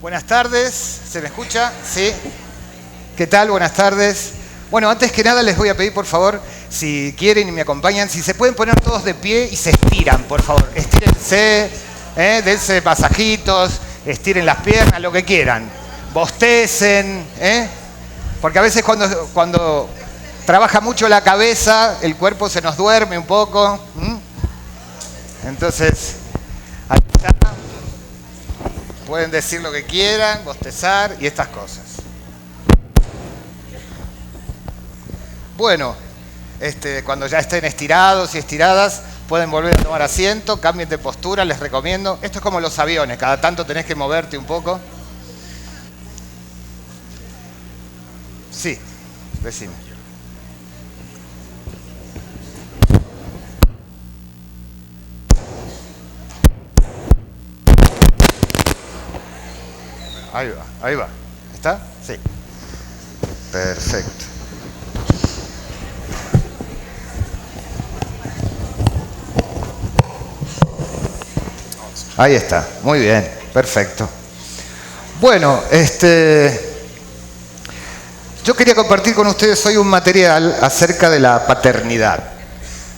Buenas tardes, ¿se me escucha? ¿Sí? ¿Qué tal? Buenas tardes. Bueno, antes que nada les voy a pedir, por favor, si quieren y me acompañan, si se pueden poner todos de pie y se estiran, por favor. Estírense, dense masajitos, estiren las piernas, lo que quieran. Bostecen, porque a veces cuando trabaja mucho la cabeza, el cuerpo se nos duerme un poco. Entonces, ahí está. Pueden decir lo que quieran, bostezar y estas cosas. Bueno, cuando ya estén estirados y estiradas, pueden volver a tomar asiento, cambien de postura, les recomiendo. Esto es como los aviones, cada tanto tenés que moverte un poco. Sí, decime. Ahí va, ahí va. ¿Está? Sí. Perfecto. Ahí está, muy bien, perfecto. Bueno, yo quería compartir con ustedes hoy un material acerca de la paternidad,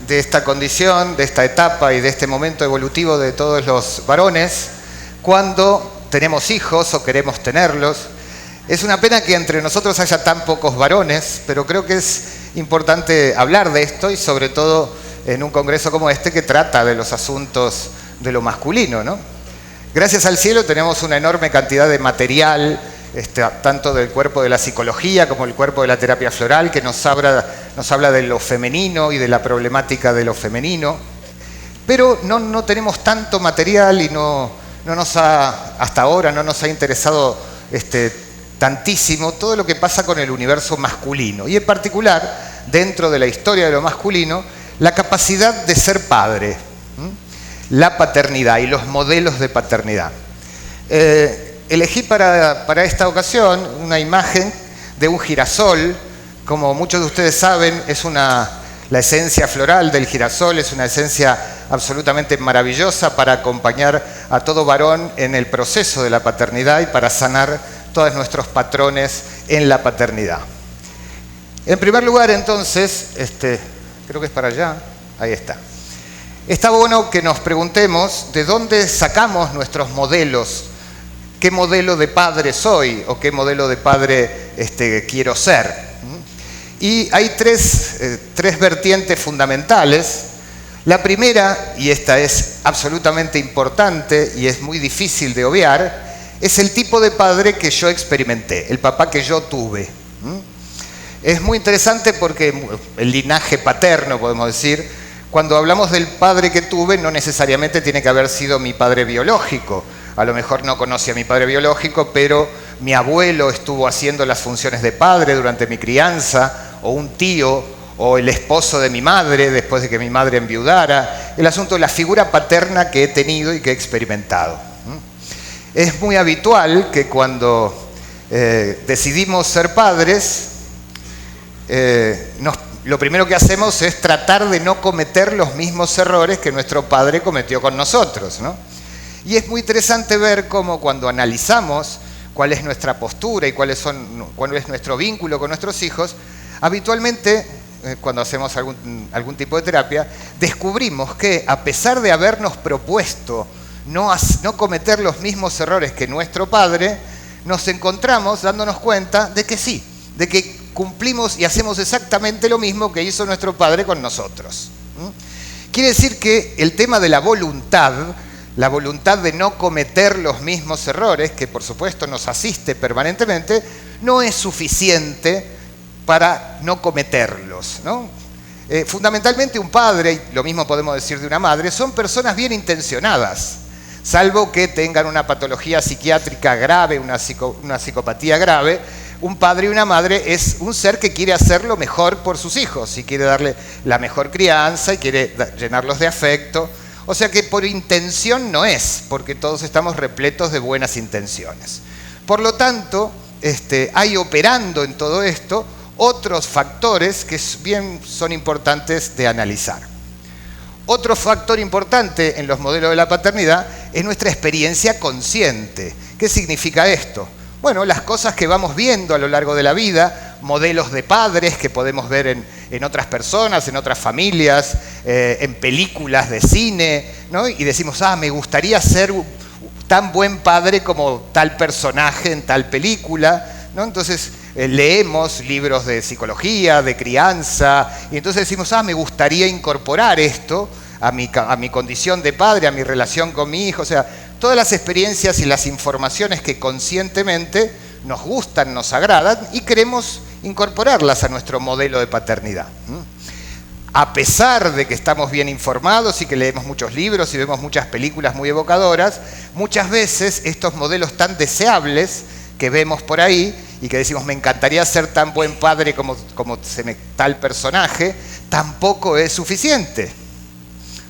de esta condición, de esta etapa y de este momento evolutivo de todos los varones cuando tenemos hijos o queremos tenerlos. Es una pena que entre nosotros haya tan pocos varones, pero creo que es importante hablar de esto y sobre todo en un congreso como este que trata de los asuntos de lo masculino, ¿no? Gracias al cielo tenemos una enorme cantidad de material, tanto del cuerpo de la psicología como el cuerpo de la terapia floral, que nos habla de lo femenino y de la problemática de lo femenino, pero no tenemos tanto material y hasta ahora no nos ha interesado tantísimo todo lo que pasa con el universo masculino y en particular, dentro de la historia de lo masculino, la capacidad de ser padre, la paternidad y los modelos de paternidad. Elegí para esta ocasión una imagen de un girasol. Como muchos de ustedes saben, la esencia floral del girasol es una esencia absolutamente maravillosa para acompañar a todo varón en el proceso de la paternidad y para sanar todos nuestros patrones en la paternidad. En primer lugar, entonces, creo que es para allá, ahí está. Está bueno que nos preguntemos de dónde sacamos nuestros modelos, qué modelo de padre soy o qué modelo de padre quiero ser. Y hay tres vertientes fundamentales. La primera, y esta es absolutamente importante y es muy difícil de obviar, es el tipo de padre que yo experimenté, el papá que yo tuve. Es muy interesante porque el linaje paterno, podemos decir, cuando hablamos del padre que tuve, no necesariamente tiene que haber sido mi padre biológico. A lo mejor no conocí a mi padre biológico, pero mi abuelo estuvo haciendo las funciones de padre durante mi crianza, o un tío, o el esposo de mi madre, después de que mi madre enviudara. El asunto de la figura paterna que he tenido y que he experimentado. Es muy habitual que cuando decidimos ser padres, lo primero que hacemos es tratar de no cometer los mismos errores que nuestro padre cometió con nosotros, ¿no? Y es muy interesante ver cómo cuando analizamos cuál es nuestra postura y cuál es nuestro vínculo con nuestros hijos, habitualmente, cuando hacemos algún tipo de terapia, descubrimos que a pesar de habernos propuesto no cometer los mismos errores que nuestro padre, nos encontramos dándonos cuenta de que sí, de que cumplimos y hacemos exactamente lo mismo que hizo nuestro padre con nosotros. Quiere decir que el tema de la voluntad de no cometer los mismos errores, que por supuesto nos asiste permanentemente, no es suficiente para no cometerlos, ¿no? Fundamentalmente un padre, y lo mismo podemos decir de una madre, son personas bien intencionadas, salvo que tengan una patología psiquiátrica grave, una psicopatía grave. Un padre y una madre es un ser que quiere hacer lo mejor por sus hijos y quiere darle la mejor crianza y quiere llenarlos de afecto. O sea que por intención no es, porque todos estamos repletos de buenas intenciones. Por lo tanto, hay operando en todo esto otros factores que bien son importantes de analizar. Otro factor importante en los modelos de la paternidad es nuestra experiencia consciente. ¿Qué significa esto? Bueno, las cosas que vamos viendo a lo largo de la vida, modelos de padres que podemos ver en otras personas, en otras familias, en películas de cine, ¿no? Y decimos, me gustaría ser tan buen padre como tal personaje en tal película, ¿no? Entonces leemos libros de psicología, de crianza, y entonces decimos, me gustaría incorporar esto a mi condición de padre, a mi relación con mi hijo. O sea, todas las experiencias y las informaciones que conscientemente nos gustan, nos agradan y queremos incorporarlas a nuestro modelo de paternidad. A pesar de que estamos bien informados y que leemos muchos libros y vemos muchas películas muy evocadoras, muchas veces estos modelos tan deseables que vemos por ahí y que decimos, me encantaría ser tan buen padre como tal personaje, tampoco es suficiente.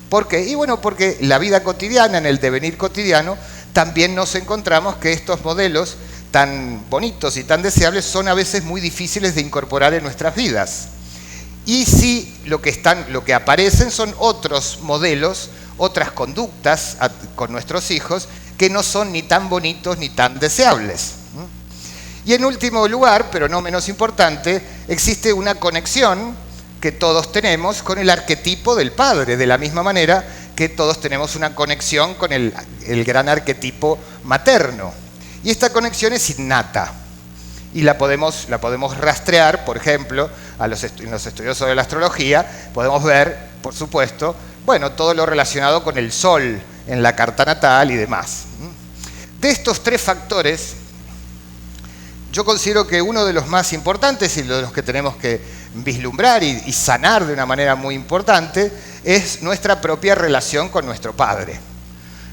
¿Por qué? Y bueno, porque la vida cotidiana, en el devenir cotidiano, también nos encontramos que estos modelos tan bonitos y tan deseables son a veces muy difíciles de incorporar en nuestras vidas. Y sí, lo que aparecen son otros modelos, otras conductas con nuestros hijos que no son ni tan bonitos ni tan deseables. Y en último lugar, pero no menos importante, existe una conexión que todos tenemos con el arquetipo del padre, de la misma manera que todos tenemos una conexión con el gran arquetipo materno. Y esta conexión es innata y la podemos rastrear, por ejemplo, en los estudiosos de la astrología, podemos ver, por supuesto, bueno, todo lo relacionado con el sol en la carta natal y demás. De estos tres factores, yo considero que uno de los más importantes y de los que tenemos que vislumbrar y sanar de una manera muy importante es nuestra propia relación con nuestro padre.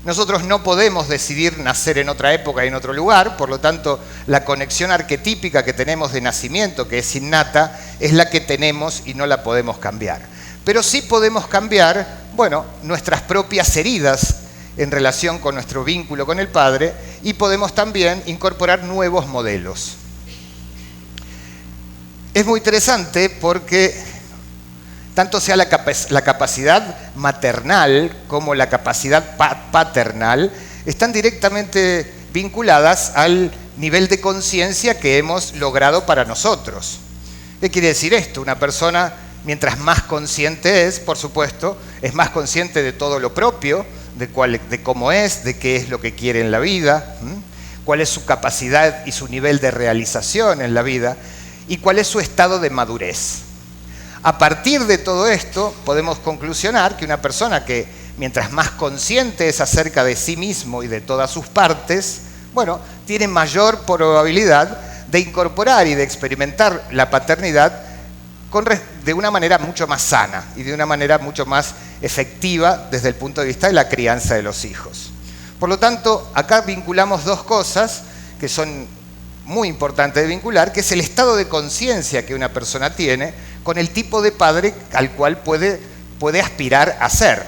Nosotros no podemos decidir nacer en otra época y en otro lugar, por lo tanto, la conexión arquetípica que tenemos de nacimiento, que es innata, es la que tenemos y no la podemos cambiar. Pero sí podemos cambiar, bueno, nuestras propias heridas en relación con nuestro vínculo con el padre y podemos también incorporar nuevos modelos. Es muy interesante porque tanto sea la capacidad maternal como la capacidad paternal están directamente vinculadas al nivel de conciencia que hemos logrado para nosotros. ¿Qué quiere decir esto? Una persona, mientras más consciente es, por supuesto, es más consciente de todo lo propio, de cómo es, de qué es lo que quiere en la vida, cuál es su capacidad y su nivel de realización en la vida, y cuál es su estado de madurez. A partir de todo esto, podemos conclusionar que una persona que, mientras más consciente es acerca de sí mismo y de todas sus partes, bueno, tiene mayor probabilidad de incorporar y de experimentar la paternidad de una manera mucho más sana y de una manera mucho más efectiva desde el punto de vista de la crianza de los hijos. Por lo tanto, acá vinculamos dos cosas que son muy importantes de vincular, que es el estado de conciencia que una persona tiene con el tipo de padre al cual puede aspirar a ser.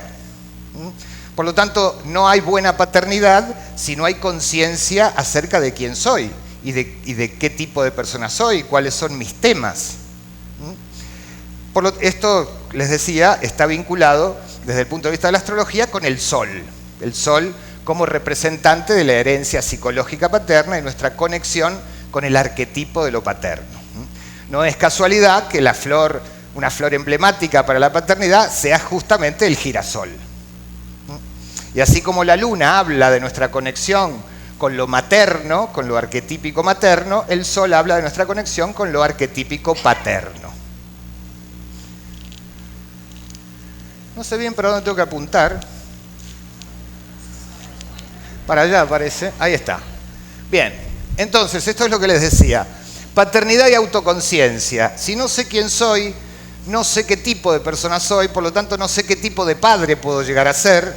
Por lo tanto, no hay buena paternidad si no hay conciencia acerca de quién soy y de qué tipo de persona soy, cuáles son mis temas. Esto, les decía, está vinculado desde el punto de vista de la astrología con el sol. El sol como representante de la herencia psicológica paterna y nuestra conexión con el arquetipo de lo paterno. No es casualidad que una flor emblemática para la paternidad sea justamente el girasol. Y así como la luna habla de nuestra conexión con lo materno, con lo arquetípico materno, el sol habla de nuestra conexión con lo arquetípico paterno. No sé bien para dónde tengo que apuntar. Para allá parece. Ahí está. Bien, entonces, esto es lo que les decía. Paternidad y autoconciencia. Si no sé quién soy, no sé qué tipo de persona soy, por lo tanto no sé qué tipo de padre puedo llegar a ser.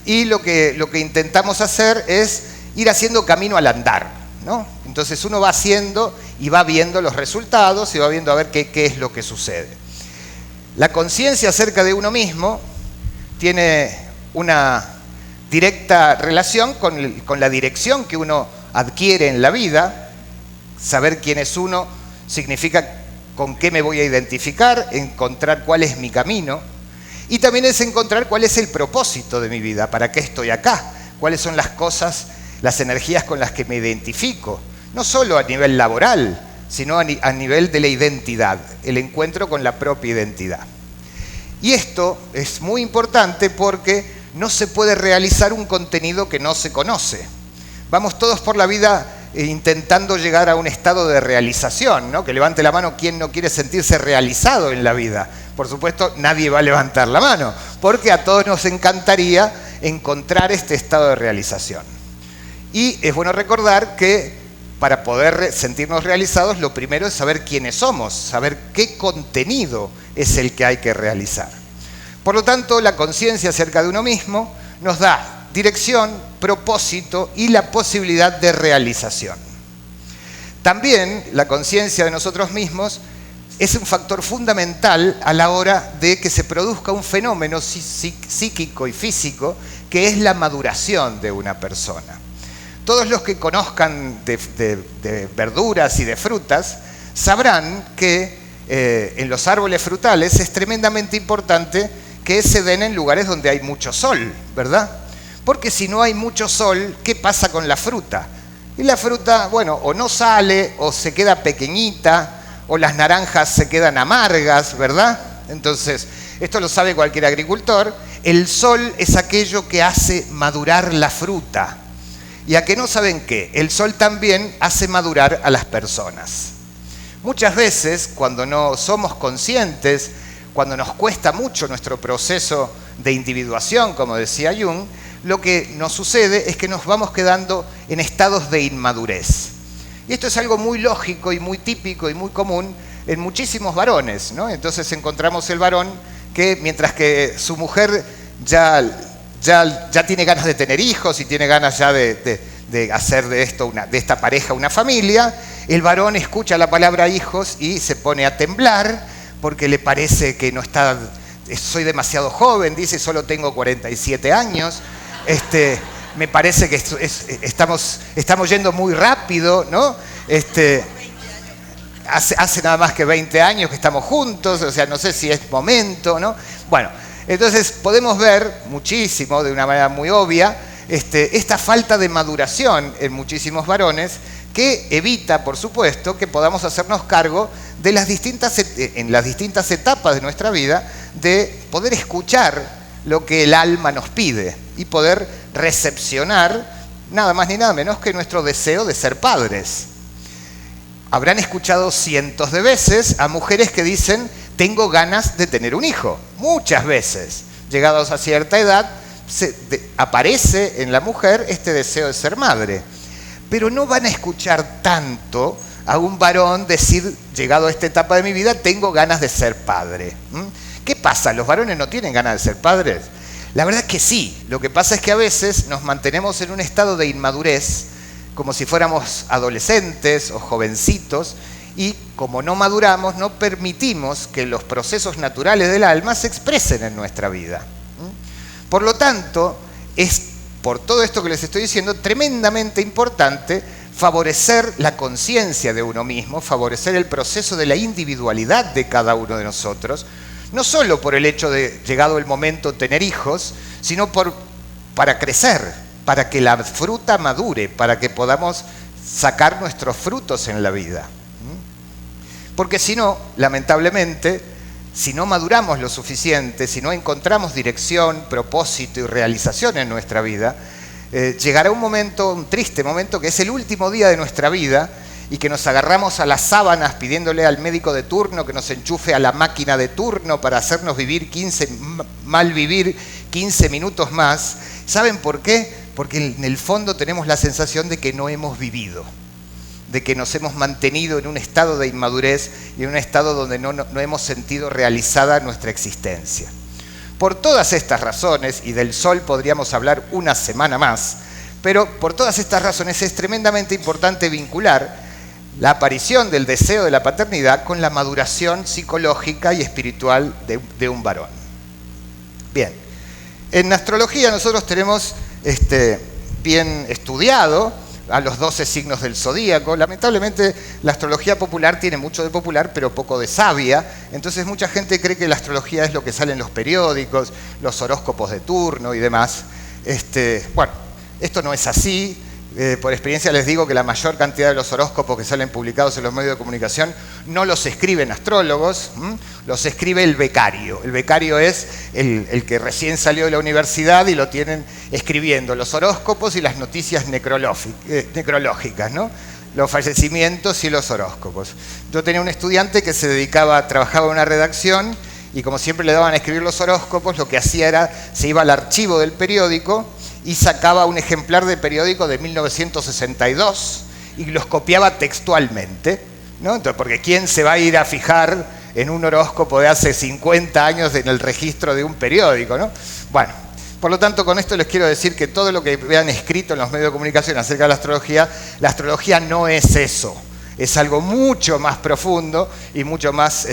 Y lo que intentamos hacer es ir haciendo camino al andar, ¿no? Entonces uno va haciendo y va viendo los resultados y va viendo a ver qué es lo que sucede. La conciencia acerca de uno mismo tiene una directa relación con la dirección que uno adquiere en la vida. Saber quién es uno significa con qué me voy a identificar, encontrar cuál es mi camino. Y también es encontrar cuál es el propósito de mi vida, para qué estoy acá, cuáles son las cosas, las energías con las que me identifico, no solo a nivel laboral, sino a nivel de la identidad, el encuentro con la propia identidad. Y esto es muy importante porque no se puede realizar un contenido que no se conoce. Vamos todos por la vida intentando llegar a un estado de realización, ¿no? Que levante la mano quien no quiere sentirse realizado en la vida. Por supuesto, nadie va a levantar la mano, porque a todos nos encantaría encontrar este estado de realización. Y es bueno recordar que para poder sentirnos realizados, lo primero es saber quiénes somos, saber qué contenido es el que hay que realizar. Por lo tanto, la conciencia acerca de uno mismo nos da dirección, propósito y la posibilidad de realización. También la conciencia de nosotros mismos es un factor fundamental a la hora de que se produzca un fenómeno psíquico y físico que es la maduración de una persona. Todos los que conozcan de verduras y de frutas sabrán que en los árboles frutales es tremendamente importante que se den en lugares donde hay mucho sol, ¿verdad? Porque si no hay mucho sol, ¿qué pasa con la fruta? Y la fruta, bueno, o no sale, o se queda pequeñita, o las naranjas se quedan amargas, ¿verdad? Entonces, esto lo sabe cualquier agricultor. El sol es aquello que hace madurar la fruta. ¿Y a qué no saben qué? El sol también hace madurar a las personas. Muchas veces, cuando no somos conscientes, cuando nos cuesta mucho nuestro proceso de individuación, como decía Jung, lo que nos sucede es que nos vamos quedando en estados de inmadurez. Y esto es algo muy lógico y muy típico y muy común en muchísimos varones, ¿no? Entonces encontramos el varón que mientras que su mujer ya tiene ganas de tener hijos y tiene ganas ya de hacer de esta pareja una familia, el varón escucha la palabra hijos y se pone a temblar porque le parece que no está, soy demasiado joven, dice, solo tengo 47 años, me parece que estamos yendo muy rápido, ¿no? Hace nada más que 20 años que estamos juntos, o sea, no sé si es momento, ¿no? Bueno, entonces podemos ver muchísimo, de una manera muy obvia, esta falta de maduración en muchísimos varones que evita, por supuesto, que podamos hacernos cargo de en las distintas etapas de nuestra vida, de poder escuchar lo que el alma nos pide y poder recepcionar nada más ni nada menos que nuestro deseo de ser padres. Habrán escuchado cientos de veces a mujeres que dicen, tengo ganas de tener un hijo. Muchas veces, llegados a cierta edad, aparece en la mujer este deseo de ser madre. Pero no van a escuchar tanto a un varón decir, llegado a esta etapa de mi vida, tengo ganas de ser padre. ¿Qué pasa? ¿Los varones no tienen ganas de ser padres? La verdad es que sí. Lo que pasa es que a veces nos mantenemos en un estado de inmadurez, como si fuéramos adolescentes o jovencitos, y como no maduramos, no permitimos que los procesos naturales del alma se expresen en nuestra vida. Por lo tanto, es por todo esto que les estoy diciendo, tremendamente importante favorecer la conciencia de uno mismo, favorecer el proceso de la individualidad de cada uno de nosotros, no solo por el hecho de, llegado el momento, tener hijos, sino para crecer, para que la fruta madure, para que podamos sacar nuestros frutos en la vida. Porque si no, lamentablemente, si no maduramos lo suficiente, si no encontramos dirección, propósito y realización en nuestra vida, llegará un momento, un triste momento, que es el último día de nuestra vida y que nos agarramos a las sábanas pidiéndole al médico de turno que nos enchufe a la máquina de turno para hacernos mal vivir 15 minutos más. ¿Saben por qué? Porque en el fondo tenemos la sensación de que no hemos vivido, de que nos hemos mantenido en un estado de inmadurez y en un estado donde no hemos sentido realizada nuestra existencia. Por todas estas razones, y del sol podríamos hablar una semana más, pero por todas estas razones es tremendamente importante vincular la aparición del deseo de la paternidad con la maduración psicológica y espiritual de un varón. Bien, en astrología nosotros tenemos bien estudiado a los 12 signos del zodíaco. Lamentablemente la astrología popular tiene mucho de popular pero poco de sabia, entonces mucha gente cree que la astrología es lo que sale en los periódicos, los horóscopos de turno y demás. Bueno, esto no es así. Por experiencia les digo que la mayor cantidad de los horóscopos que salen publicados en los medios de comunicación no los escriben astrólogos, los escribe el becario. El becario es el que recién salió de la universidad y lo tienen escribiendo los horóscopos y las noticias necrológicas, ¿no? Los fallecimientos y los horóscopos. Yo tenía un estudiante que trabajaba en una redacción y como siempre le daban a escribir los horóscopos, lo que hacía era, se iba al archivo del periódico y sacaba un ejemplar de periódico de 1962 y los copiaba textualmente, ¿no? Entonces, porque ¿quién se va a ir a fijar en un horóscopo de hace 50 años en el registro de un periódico, ¿no? Bueno, por lo tanto, con esto les quiero decir que todo lo que vean escrito en los medios de comunicación acerca de la astrología no es eso. Es algo mucho más profundo y mucho más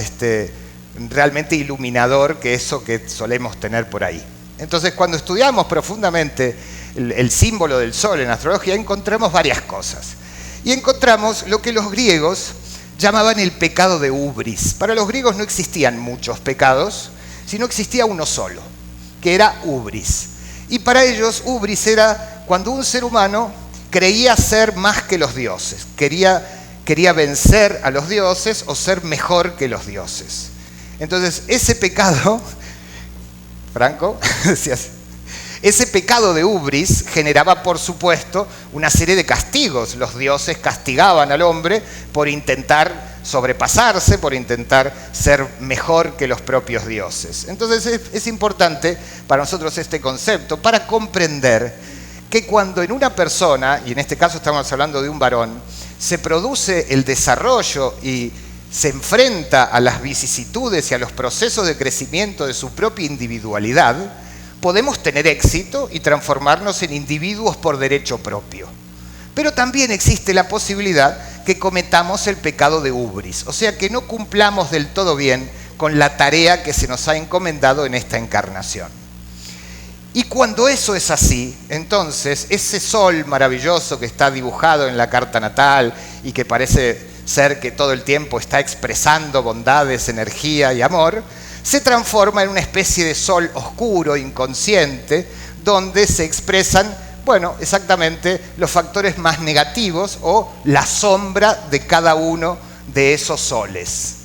realmente iluminador que eso que solemos tener por ahí. Entonces, cuando estudiamos profundamente el símbolo del sol en astrología, encontramos varias cosas. Y encontramos lo que los griegos llamaban el pecado de Ubris. Para los griegos no existían muchos pecados, sino existía uno solo, que era Ubris. Y para ellos, Ubris era cuando un ser humano creía ser más que los dioses, quería vencer a los dioses o ser mejor que los dioses. Entonces, ese pecado... Franco, ese pecado de Ubris generaba, por supuesto, una serie de castigos. Los dioses castigaban al hombre por intentar sobrepasarse, por intentar ser mejor que los propios dioses. Entonces es importante para nosotros este concepto para comprender que cuando en una persona, y en este caso estamos hablando de un varón, se produce el desarrollo y se enfrenta a las vicisitudes y a los procesos de crecimiento de su propia individualidad, podemos tener éxito y transformarnos en individuos por derecho propio. Pero también existe la posibilidad que cometamos el pecado de Ubris, o sea, que no cumplamos del todo bien con la tarea que se nos ha encomendado en esta encarnación. Y cuando eso es así, entonces ese sol maravilloso que está dibujado en la carta natal y que parece ser que todo el tiempo está expresando bondades, energía y amor, se transforma en una especie de sol oscuro, inconsciente, donde se expresan, bueno, exactamente los factores más negativos o la sombra de cada uno de esos soles.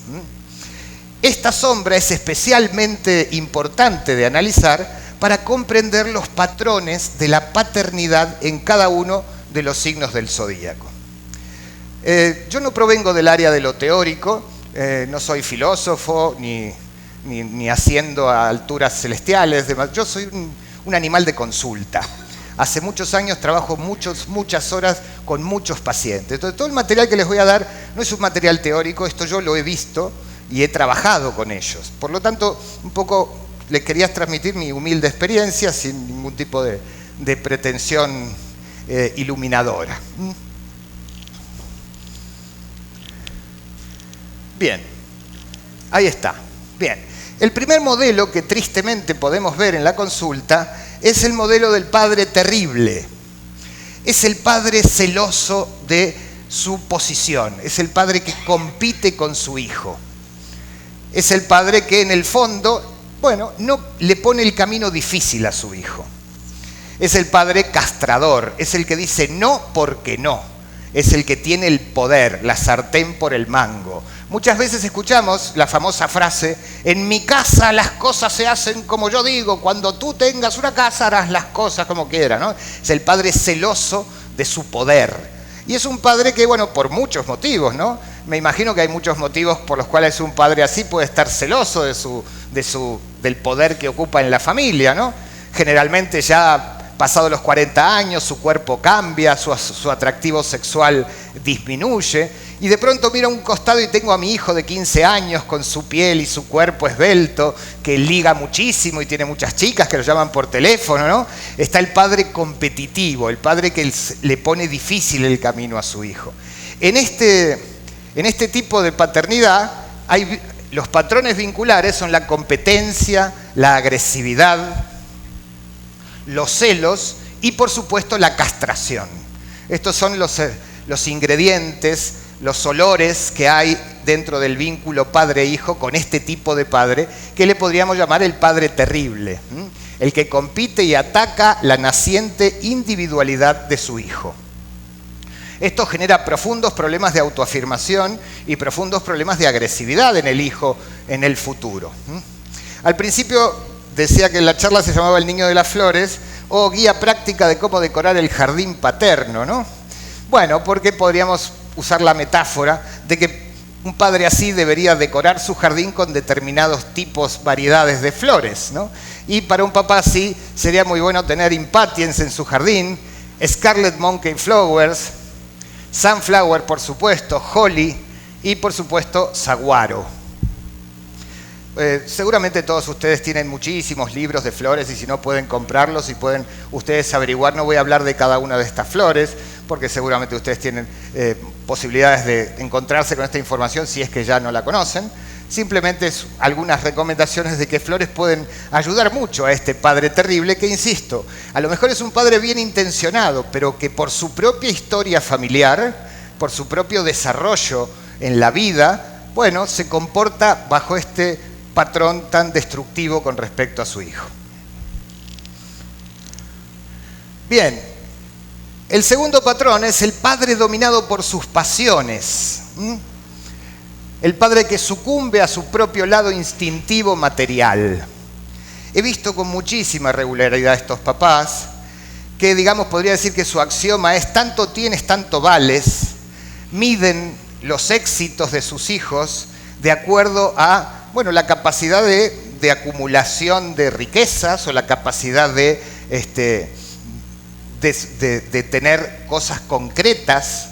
Esta sombra es especialmente importante de analizar para comprender los patrones de la paternidad en cada uno de los signos del zodíaco. Yo no provengo del área de lo teórico, no soy filósofo ni asciendo a alturas celestiales, yo soy un animal de consulta. Hace muchos años trabajo muchas horas con muchos pacientes. Entonces, todo el material que les voy a dar no es un material teórico, esto yo lo he visto y he trabajado con ellos. Por lo tanto, un poco les quería transmitir mi humilde experiencia sin ningún tipo de pretensión iluminadora. Bien, ahí está. Bien, el primer modelo que tristemente podemos ver en la consulta es el modelo del padre terrible. Es el padre celoso de su posición, es el padre que compite con su hijo. Es el padre que en el fondo, bueno, no le pone el camino difícil a su hijo. Es el padre castrador, es el que dice no porque no. Es el que tiene el poder, la sartén por el mango. Muchas veces escuchamos la famosa frase, en mi casa las cosas se hacen como yo digo, cuando tú tengas una casa harás las cosas como quieras, ¿no? Es el padre celoso de su poder. Y es un padre que, bueno, por muchos motivos, ¿no? Me imagino que hay muchos motivos por los cuales un padre así puede estar celoso del poder que ocupa en la familia, ¿no? Generalmente ya pasados los 40 años, su cuerpo cambia, su atractivo sexual disminuye, y de pronto miro a un costado y tengo a mi hijo de 15 años con su piel y su cuerpo esbelto, que liga muchísimo y tiene muchas chicas que lo llaman por teléfono, ¿no? Está el padre competitivo, el padre que le pone difícil el camino a su hijo. En este tipo de paternidad, los patrones vinculares son la competencia, la agresividad, los celos y, por supuesto, la castración. Estos son los ingredientes, los olores que hay dentro del vínculo padre-hijo con este tipo de padre, que le podríamos llamar el padre terrible, el que compite y ataca la naciente individualidad de su hijo. Esto genera profundos problemas de autoafirmación y profundos problemas de agresividad en el hijo en el futuro. Al principio decía que la charla se llamaba El niño de las flores o guía práctica de cómo decorar el jardín paterno, ¿no? Bueno, porque podríamos usar la metáfora de que un padre así debería decorar su jardín con determinados tipos, variedades de flores, ¿no? Y para un papá así sería muy bueno tener impatiens en su jardín, Scarlet Monkey Flowers, Sunflower, por supuesto, Holly y, por supuesto, Saguaro. Seguramente todos ustedes tienen muchísimos libros de flores y si no pueden comprarlos y pueden ustedes averiguar. No voy a hablar de cada una de estas flores porque seguramente ustedes tienen posibilidades de encontrarse con esta información si es que ya no la conocen. Simplemente algunas recomendaciones de qué flores pueden ayudar mucho a este padre terrible que, insisto, a lo mejor es un padre bien intencionado, pero que por su propia historia familiar, por su propio desarrollo en la vida, bueno, se comporta bajo este patrón tan destructivo con respecto a su hijo. Bien, el segundo patrón es el padre dominado por sus pasiones. El padre que sucumbe a su propio lado instintivo material. He visto con muchísima regularidad estos papás que, digamos, podría decir que su axioma es tanto tienes, tanto vales, miden los éxitos de sus hijos de acuerdo a, bueno, la capacidad de acumulación de riquezas o la capacidad de tener cosas concretas.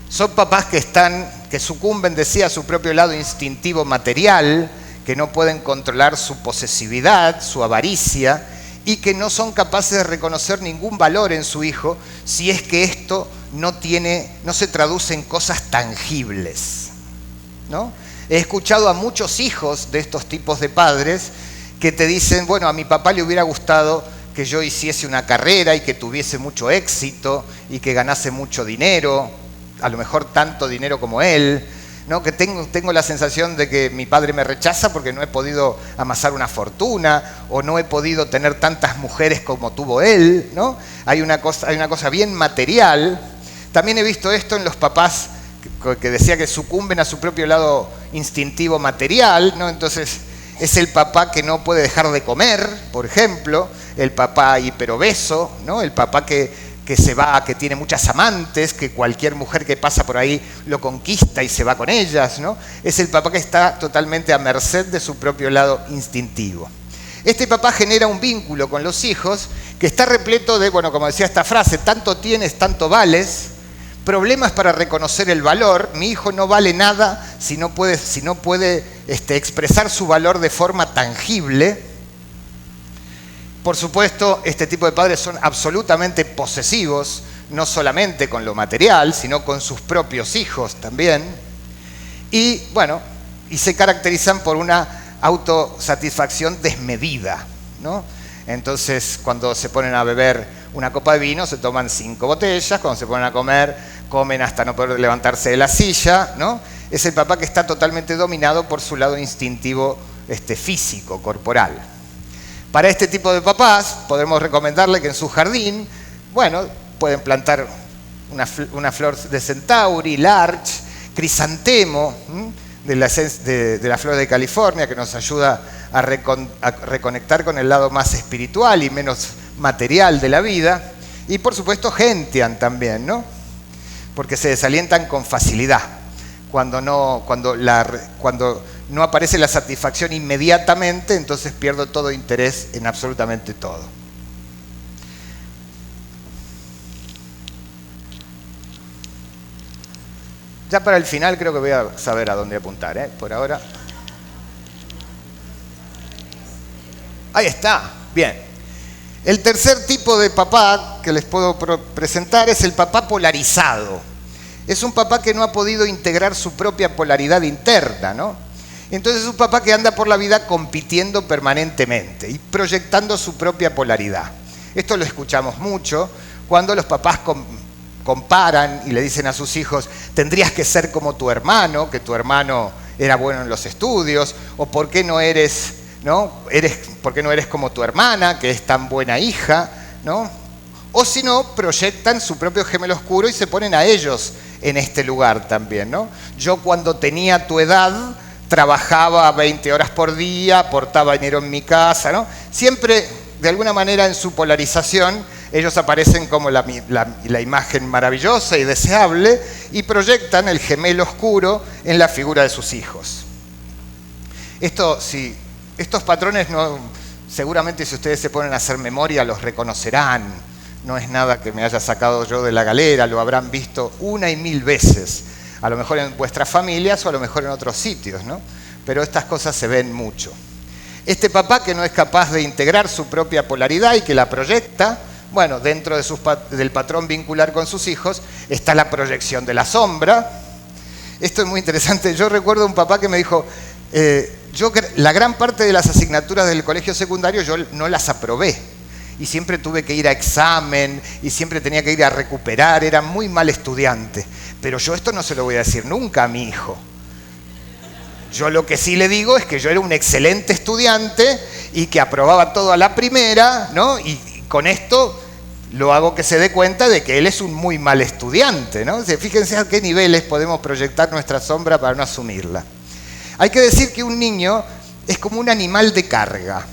Son papás que sucumben, decía, a su propio lado instintivo material, que no pueden controlar su posesividad, su avaricia, y que no son capaces de reconocer ningún valor en su hijo si es que esto no se traduce en cosas tangibles, ¿no? He escuchado a muchos hijos de estos tipos de padres que te dicen, bueno, a mi papá le hubiera gustado que yo hiciese una carrera y que tuviese mucho éxito y que ganase mucho dinero, a lo mejor tanto dinero como él, ¿no? Que tengo la sensación de que mi padre me rechaza porque no he podido amasar una fortuna o no he podido tener tantas mujeres como tuvo él, ¿no? Hay una cosa bien material. También he visto esto en los papás que decía que sucumben a su propio lado instintivo material, ¿no? Entonces es el papá que no puede dejar de comer, por ejemplo, el papá hiperobeso, ¿no? El papá que se va, que tiene muchas amantes, que cualquier mujer que pasa por ahí lo conquista y se va con ellas, ¿no? Es el papá que está totalmente a merced de su propio lado instintivo. Este papá genera un vínculo con los hijos que está repleto de, bueno, como decía esta frase, tanto tienes, tanto vales, problemas para reconocer el valor. Mi hijo no vale nada si no puede expresar su valor de forma tangible. Por supuesto, este tipo de padres son absolutamente posesivos, no solamente con lo material, sino con sus propios hijos también. Y, bueno, se caracterizan por una autosatisfacción desmedida, ¿no? Entonces, cuando se ponen a beber una copa de vino, se toman 5 botellas, cuando se ponen a comer, comen hasta no poder levantarse de la silla, ¿no? Es el papá que está totalmente dominado por su lado instintivo físico, corporal. Para este tipo de papás, podemos recomendarle que en su jardín, bueno, pueden plantar una flor de centauri, larch, crisantemo, de la flor de California, que nos ayuda a reconectar con el lado más espiritual y menos material de la vida. Y por supuesto gentian también, ¿no? Porque se desalientan con facilidad. Cuando no aparece la satisfacción inmediatamente, entonces pierdo todo interés en absolutamente todo. Ya para el final creo que voy a saber a dónde apuntar, ¿eh? Por ahora. Ahí está, bien. El tercer tipo de papá que les puedo presentar es el papá polarizado. Es un papá que no ha podido integrar su propia polaridad interna, ¿no? Entonces es un papá que anda por la vida compitiendo permanentemente y proyectando su propia polaridad. Esto lo escuchamos mucho cuando los papás comparan y le dicen a sus hijos, tendrías que ser como tu hermano, que tu hermano era bueno en los estudios, o ¿por qué no eres, ¿por qué no eres como tu hermana, que es tan buena hija? ¿No? O si no, proyectan su propio gemelo oscuro y se ponen a ellos en este lugar también, ¿no? Yo cuando tenía tu edad trabajaba 20 horas por día, aportaba dinero en mi casa, ¿no? Siempre, de alguna manera, en su polarización, ellos aparecen como la imagen maravillosa y deseable y proyectan el gemelo oscuro en la figura de sus hijos. Estos patrones, seguramente si ustedes se ponen a hacer memoria, los reconocerán. No es nada que me haya sacado yo de la galera, lo habrán visto 1 y 1000 veces. A lo mejor en vuestras familias o a lo mejor en otros sitios, ¿no? Pero estas cosas se ven mucho. Este papá que no es capaz de integrar su propia polaridad y que la proyecta, bueno, dentro del patrón vincular con sus hijos está la proyección de la sombra. Esto es muy interesante. Yo recuerdo un papá que me dijo, la gran parte de las asignaturas del colegio secundario yo no las aprobé. Y siempre tuve que ir a examen y siempre tenía que ir a recuperar, era muy mal estudiante. Pero yo esto no se lo voy a decir nunca a mi hijo. Yo lo que sí le digo es que yo era un excelente estudiante y que aprobaba todo a la primera, ¿no? Y con esto lo hago que se dé cuenta de que él es un muy mal estudiante, ¿no? O sea, fíjense a qué niveles podemos proyectar nuestra sombra para no asumirla. Hay que decir que un niño es como un animal de carga.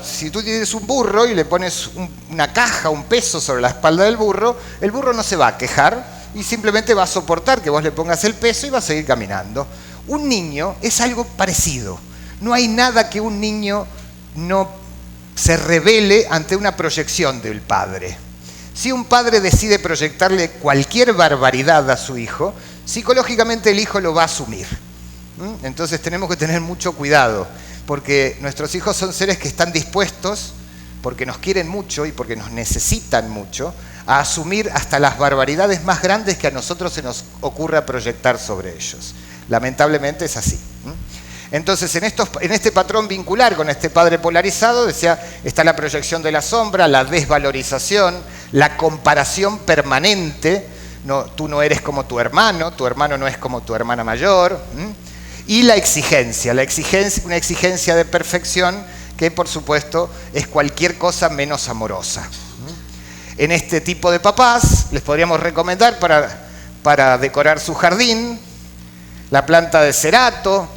Si tú tienes un burro y le pones una caja, un peso sobre la espalda del burro, el burro no se va a quejar y simplemente va a soportar que vos le pongas el peso y va a seguir caminando. Un niño es algo parecido. No hay nada que un niño no se rebele ante una proyección del padre. Si un padre decide proyectarle cualquier barbaridad a su hijo, psicológicamente el hijo lo va a asumir. Entonces tenemos que tener mucho cuidado, porque nuestros hijos son seres que están dispuestos, porque nos quieren mucho y porque nos necesitan mucho, a asumir hasta las barbaridades más grandes que a nosotros se nos ocurra proyectar sobre ellos. Lamentablemente es así. Entonces, en este patrón vincular con este padre polarizado, está la proyección de la sombra, la desvalorización, la comparación permanente. No, tú no eres como tu hermano no es como tu hermana mayor. Y la exigencia, una exigencia de perfección que, por supuesto, es cualquier cosa menos amorosa. En este tipo de papás les podríamos recomendar para decorar su jardín la planta de cerato,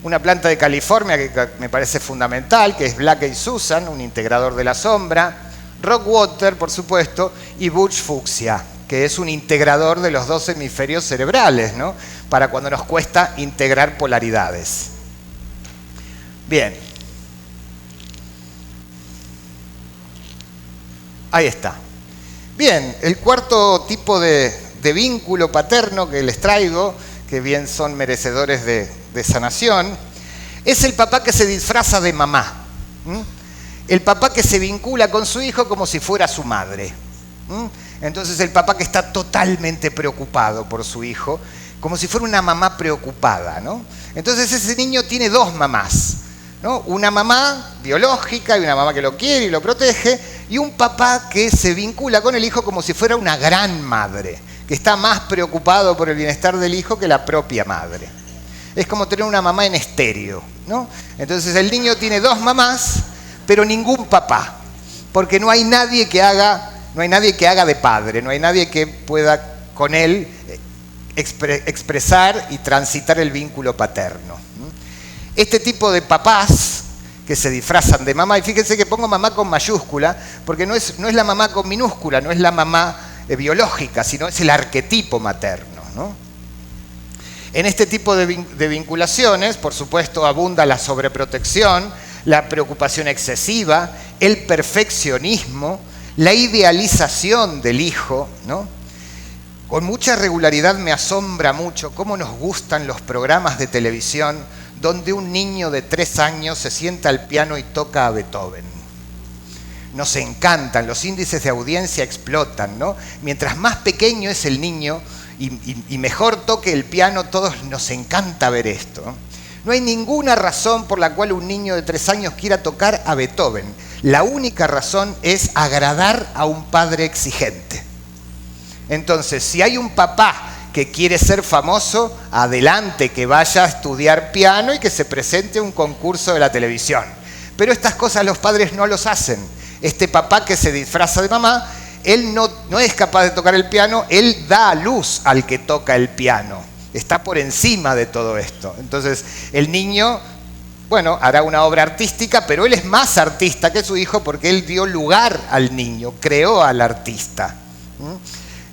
una planta de California que me parece fundamental, que es Black Eyed Susan, un integrador de la sombra, Rockwater, por supuesto, y Butch Fuchsia, que es un integrador de los 2 hemisferios cerebrales, ¿no? Para cuando nos cuesta integrar polaridades. Bien. Ahí está. Bien, el cuarto tipo de vínculo paterno que les traigo, que bien son merecedores de sanación, es el papá que se disfraza de mamá. El papá que se vincula con su hijo como si fuera su madre. Entonces el papá que está totalmente preocupado por su hijo, como si fuera una mamá preocupada, ¿no? Entonces ese niño tiene 2 mamás, ¿no? Una mamá biológica y una mamá que lo quiere y lo protege, y un papá que se vincula con el hijo como si fuera una gran madre, que está más preocupado por el bienestar del hijo que la propia madre. Es como tener una mamá en estéreo, ¿no? Entonces el niño tiene 2 mamás, pero ningún papá, porque no hay nadie que haga de padre, no hay nadie que pueda con él expresar y transitar el vínculo paterno. Este tipo de papás que se disfrazan de mamá, y fíjense que pongo mamá con mayúscula, porque no es la mamá con minúscula, no es la mamá biológica, sino es el arquetipo materno, ¿no? En este tipo de vinculaciones, por supuesto, abunda la sobreprotección, la preocupación excesiva, el perfeccionismo, la idealización del hijo, ¿no? Con mucha regularidad me asombra mucho cómo nos gustan los programas de televisión donde un niño de 3 años se sienta al piano y toca a Beethoven. Nos encantan, los índices de audiencia explotan, ¿no? Mientras más pequeño es el niño y mejor toque el piano, todos nos encanta ver esto. No hay ninguna razón por la cual un niño de 3 años quiera tocar a Beethoven. La única razón es agradar a un padre exigente. Entonces, si hay un papá que quiere ser famoso, adelante, que vaya a estudiar piano y que se presente a un concurso de la televisión. Pero estas cosas los padres no los hacen. Este papá que se disfraza de mamá, él no es capaz de tocar el piano, él da a luz al que toca el piano. Está por encima de todo esto. Entonces, el niño, bueno, hará una obra artística, pero él es más artista que su hijo porque él dio lugar al niño, creó al artista.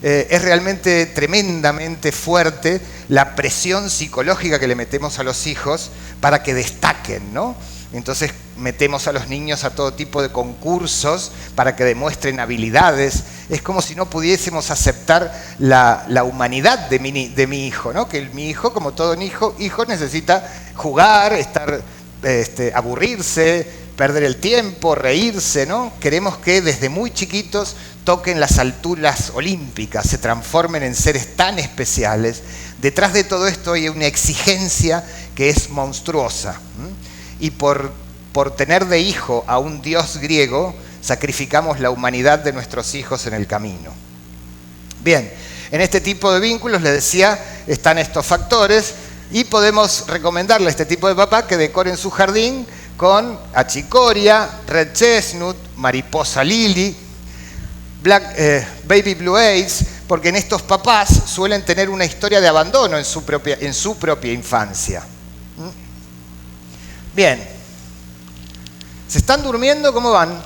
Es realmente tremendamente fuerte la presión psicológica que le metemos a los hijos para que destaquen, ¿no? Entonces metemos a los niños a todo tipo de concursos para que demuestren habilidades. Es como si no pudiésemos aceptar la humanidad de mi hijo, ¿no? Que mi hijo, como todo hijo necesita jugar, aburrirse, perder el tiempo, reírse, ¿no? Queremos que desde muy chiquitos toquen las alturas olímpicas, se transformen en seres tan especiales. Detrás de todo esto hay una exigencia que es monstruosa. Y por tener de hijo a un dios griego, sacrificamos la humanidad de nuestros hijos en el camino. Bien, en este tipo de vínculos, les decía, están estos factores y podemos recomendarle a este tipo de papá que decoren su jardín con achicoria, red chestnut, mariposa lily, baby blue eyes, porque en estos papás suelen tener una historia de abandono en su propia infancia. Bien, ¿se están durmiendo? ¿Cómo van?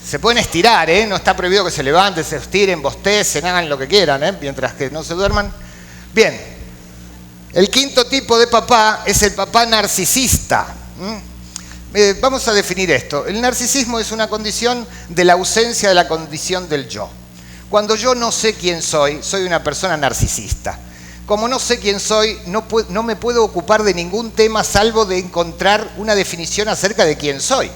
Se pueden estirar, ¿eh? No está prohibido que se levanten, se estiren, bostecen, hagan lo que quieran, ¿eh? Mientras que no se duerman. Bien, el quinto tipo de papá es el papá narcisista. Vamos a definir esto. El narcisismo es una condición de la ausencia de la condición del yo. Cuando yo no sé quién soy una persona narcisista. Como no sé quién soy, no me puedo ocupar de ningún tema salvo de encontrar una definición acerca de quién soy.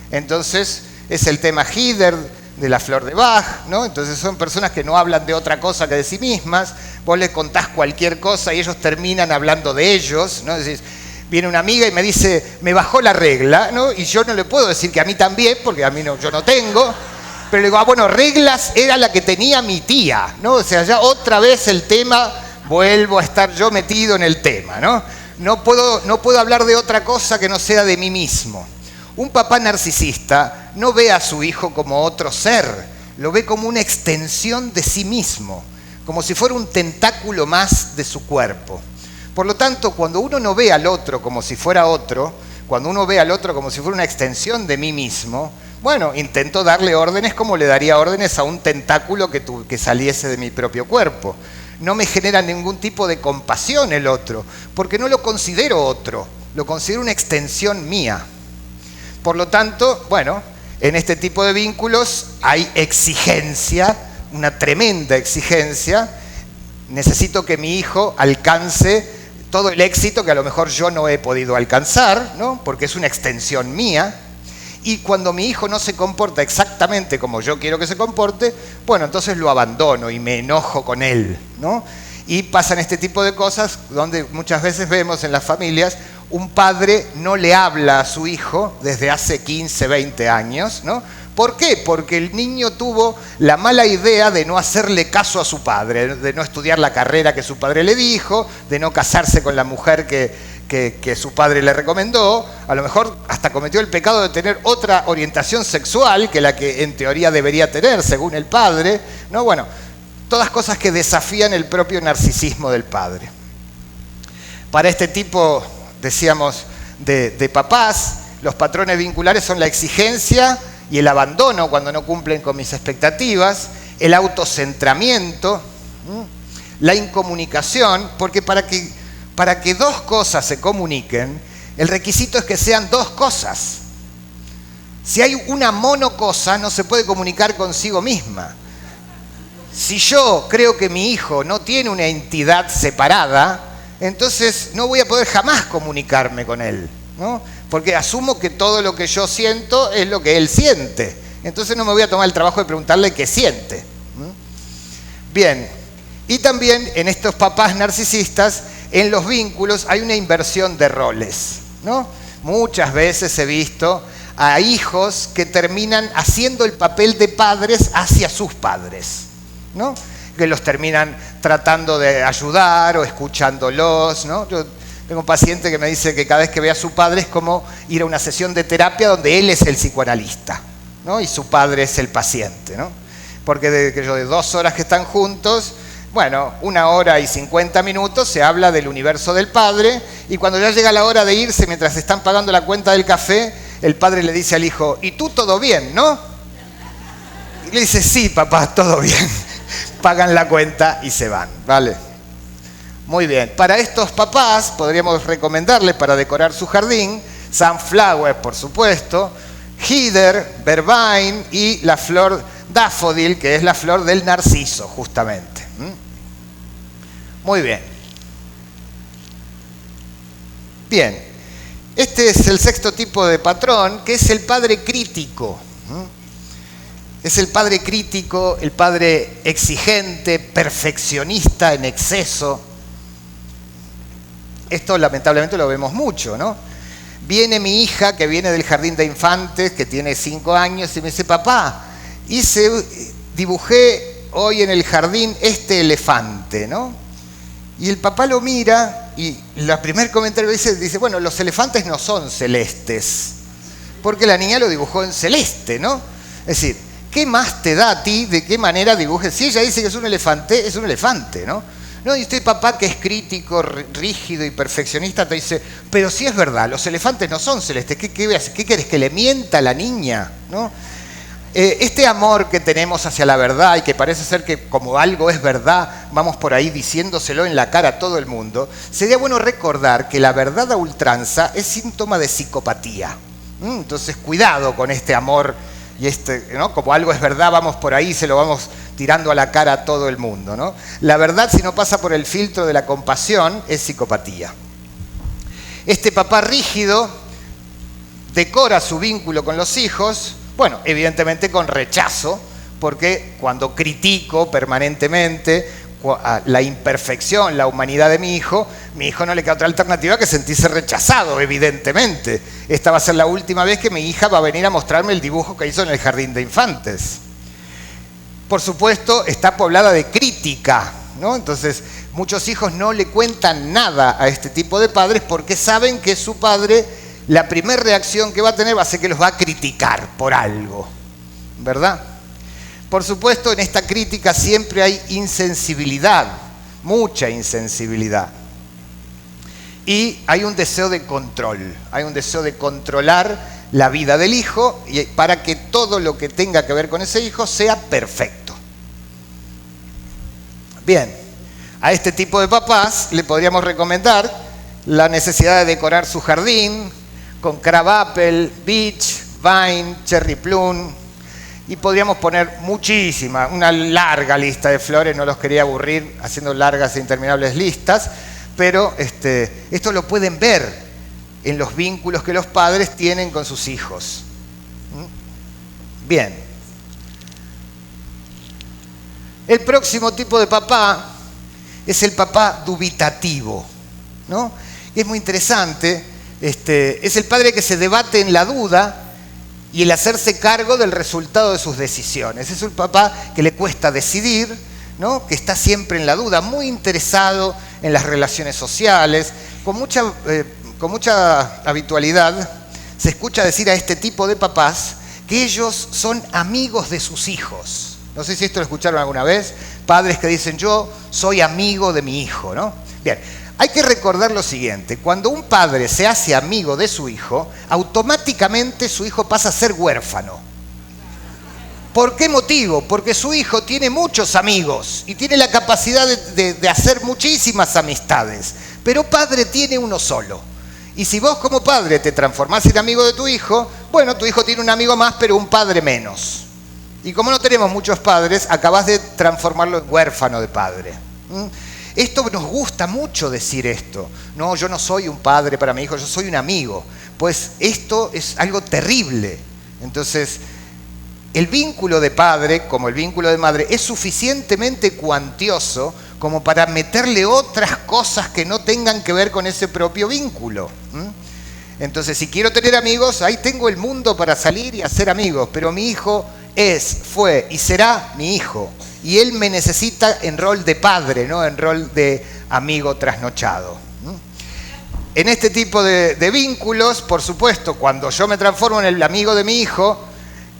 Entonces, es el tema Heider de la flor de Bach, ¿no? Entonces son personas que no hablan de otra cosa que de sí mismas. Vos les contás cualquier cosa y ellos terminan hablando de ellos, ¿no? Decís, viene una amiga y me dice, me bajó la regla, ¿no? Y yo no le puedo decir que a mí también, porque a mí no, yo no tengo. Pero le digo, bueno, reglas era la que tenía mi tía, ¿no? O sea, ya otra vez el tema, vuelvo a estar yo metido en el tema, ¿no? No puedo hablar de otra cosa que no sea de mí mismo. Un papá narcisista no ve a su hijo como otro ser, lo ve como una extensión de sí mismo, como si fuera un tentáculo más de su cuerpo. Por lo tanto, cuando uno no ve al otro como si fuera otro, cuando uno ve al otro como si fuera una extensión de mí mismo, bueno, intento darle órdenes como le daría órdenes a un tentáculo que saliese de mi propio cuerpo. No me genera ningún tipo de compasión el otro, porque no lo considero otro, lo considero una extensión mía. Por lo tanto, bueno, en este tipo de vínculos hay exigencia, una tremenda exigencia. Necesito que mi hijo alcance todo el éxito que a lo mejor yo no he podido alcanzar, ¿no? Porque es una extensión mía. Y cuando mi hijo no se comporta exactamente como yo quiero que se comporte, bueno, entonces lo abandono y me enojo con él, ¿no? Y pasan este tipo de cosas donde muchas veces vemos en las familias un padre no le habla a su hijo desde hace 15, 20 años, ¿no? ¿Por qué? Porque el niño tuvo la mala idea de no hacerle caso a su padre, de no estudiar la carrera que su padre le dijo, de no casarse con la mujer que su padre le recomendó. A lo mejor hasta cometió el pecado de tener otra orientación sexual que la que en teoría debería tener, según el padre, ¿no? Bueno, todas cosas que desafían el propio narcisismo del padre. Para este tipo, decíamos, de papás, los patrones vinculares son la exigencia y el abandono cuando no cumplen con mis expectativas, el autocentramiento, la incomunicación, porque para que dos cosas se comuniquen, el requisito es que sean dos cosas. Si hay una monocosa, no se puede comunicar consigo misma. Si yo creo que mi hijo no tiene una entidad separada, entonces no voy a poder jamás comunicarme con él, ¿no? Porque asumo que todo lo que yo siento es lo que él siente. Entonces no me voy a tomar el trabajo de preguntarle qué siente. Bien, y también en estos papás narcisistas, en los vínculos hay una inversión de roles, ¿no? Muchas veces he visto a hijos que terminan haciendo el papel de padres hacia sus padres. ¿no? Que los terminan tratando de ayudar o escuchándolos, ¿no? Yo tengo un paciente que me dice que cada vez que ve a su padre es como ir a una sesión de terapia donde él es el psicoanalista, ¿no? Y su padre es el paciente, ¿no? Porque de 2 horas que están juntos, bueno, 1 hora y 50 minutos se habla del universo del padre, y cuando ya llega la hora de irse, mientras están pagando la cuenta del café, el padre le dice al hijo, ¿y tú todo bien, no? Y le dice, sí, papá, todo bien. Pagan la cuenta y se van, ¿vale? Muy bien. Para estos papás podríamos recomendarles para decorar su jardín sunflower, por supuesto, heather, verbine y la flor daffodil, que es la flor del narciso, justamente. Muy bien. Bien. Este es el 6º tipo de patrón, que es el padre crítico. Es el padre crítico, el padre exigente, perfeccionista en exceso. Esto lamentablemente lo vemos mucho, ¿no? Viene mi hija, que viene del jardín de infantes, que tiene 5 años, y me dice, papá, dibujé hoy en el jardín este elefante, ¿no? Y el papá lo mira y el primer comentario dice, bueno, los elefantes no son celestes, porque la niña lo dibujó en celeste, ¿no? Es decir, ¿qué más te da a ti de qué manera dibujes? Si ella dice que es un elefante, ¿no? No, y usted, papá, que es crítico, rígido y perfeccionista, te dice, pero sí es verdad, los elefantes no son celestes, ¿qué querés, que le mienta a la niña? ¿No? Este amor que tenemos hacia la verdad y que parece ser que como algo es verdad, vamos por ahí diciéndoselo en la cara a todo el mundo, sería bueno recordar que la verdad a ultranza es síntoma de psicopatía. Entonces, cuidado con este amor y ¿no? Como algo es verdad, vamos por ahí, se lo vamos tirando a la cara a todo el mundo, ¿no? La verdad, si no pasa por el filtro de la compasión, es psicopatía. Este papá rígido decora su vínculo con los hijos, bueno, evidentemente con rechazo, porque cuando critico permanentemente la imperfección, la humanidad de mi hijo no le queda otra alternativa que sentirse rechazado, evidentemente. Esta va a ser la última vez que mi hija va a venir a mostrarme el dibujo que hizo en el jardín de infantes. Por supuesto, está poblada de crítica, ¿no? Entonces, muchos hijos no le cuentan nada a este tipo de padres porque saben que su padre, la primera reacción que va a tener va a ser que los va a criticar por algo, ¿verdad? Por supuesto, en esta crítica siempre hay insensibilidad, mucha insensibilidad. Y hay un deseo de control, hay un deseo de controlar la vida del hijo y para que todo lo que tenga que ver con ese hijo sea perfecto. Bien, a este tipo de papás le podríamos recomendar la necesidad de decorar su jardín con crabapple, beech, vine, cherry plum, y podríamos poner una larga lista de flores, no los quería aburrir haciendo largas e interminables listas, pero esto lo pueden ver en los vínculos que los padres tienen con sus hijos. Bien. El próximo tipo de papá es el papá dubitativo, ¿no? Y es muy interesante, es el padre que se debate en la duda y el hacerse cargo del resultado de sus decisiones. Es un papá que le cuesta decidir, ¿no? Que está siempre en la duda, muy interesado en las relaciones sociales, con mucha habitualidad se escucha decir a este tipo de papás que ellos son amigos de sus hijos. No sé si esto lo escucharon alguna vez, padres que dicen yo soy amigo de mi hijo, ¿no? Bien, hay que recordar lo siguiente, cuando un padre se hace amigo de su hijo, automáticamente su hijo pasa a ser huérfano. ¿Por qué motivo? Porque su hijo tiene muchos amigos y tiene la capacidad de hacer muchísimas amistades, pero padre tiene uno solo. Y si vos como padre te transformás en amigo de tu hijo, bueno, tu hijo tiene un amigo más, pero un padre menos. Y como no tenemos muchos padres, acabás de transformarlo en huérfano de padre. Esto nos gusta mucho decir esto. No, yo no soy un padre para mi hijo, yo soy un amigo. Pues esto es algo terrible. Entonces, el vínculo de padre, como el vínculo de madre, es suficientemente cuantioso como para meterle otras cosas que no tengan que ver con ese propio vínculo. Entonces, si quiero tener amigos, ahí tengo el mundo para salir y hacer amigos, pero mi hijo fue y será mi hijo. y él me necesita en rol de padre, ¿no? En rol de amigo trasnochado. En este tipo de vínculos, por supuesto, cuando yo me transformo en el amigo de mi hijo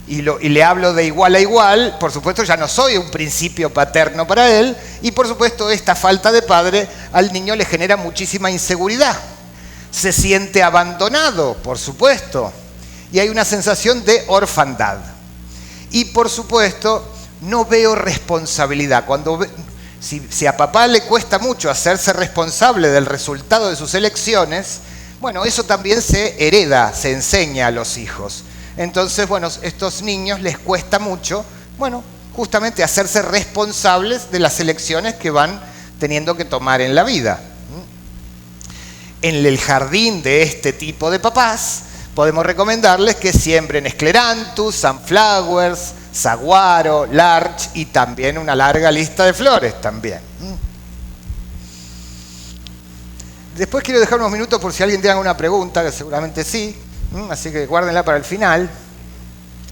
y le hablo de igual a igual, por supuesto ya no soy un principio paterno para él, y por supuesto esta falta de padre al niño le genera muchísima inseguridad. Se siente abandonado, por supuesto, y hay una sensación de orfandad. Y por supuesto no veo responsabilidad. Si a papá le cuesta mucho hacerse responsable del resultado de sus elecciones, bueno, eso también se hereda, se enseña a los hijos. Entonces, bueno, estos niños les cuesta mucho, bueno, justamente hacerse responsables de las elecciones que van teniendo que tomar en la vida. En el jardín de este tipo de papás, podemos recomendarles que siembren escleranthus, sunflowers, saguaro, larch y también una larga lista de flores también. Después quiero dejar unos minutos por si alguien tiene alguna pregunta, que seguramente sí, así que guárdenla para el final.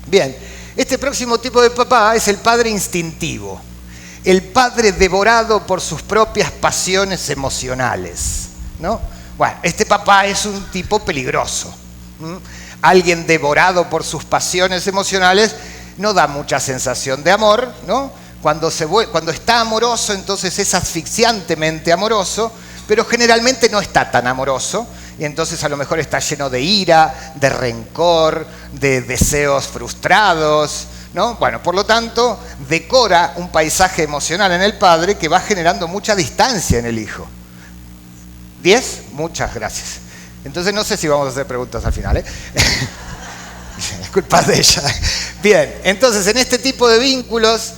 Bien, este próximo tipo de papá es el padre instintivo, el padre devorado por sus propias pasiones emocionales, ¿no? Bueno, este papá es un tipo peligroso. Alguien devorado por sus pasiones emocionales no da mucha sensación de amor, ¿no? Cuando está amoroso, entonces es asfixiantemente amoroso, pero generalmente no está tan amoroso, y entonces a lo mejor está lleno de ira, de rencor, de deseos frustrados, ¿no? Bueno, por lo tanto, decora un paisaje emocional en el padre que va generando mucha distancia en el hijo. ¿10? Muchas gracias. Entonces no sé si vamos a hacer preguntas al final, ¿eh? Es culpa de ella. Bien, entonces en este tipo de vínculos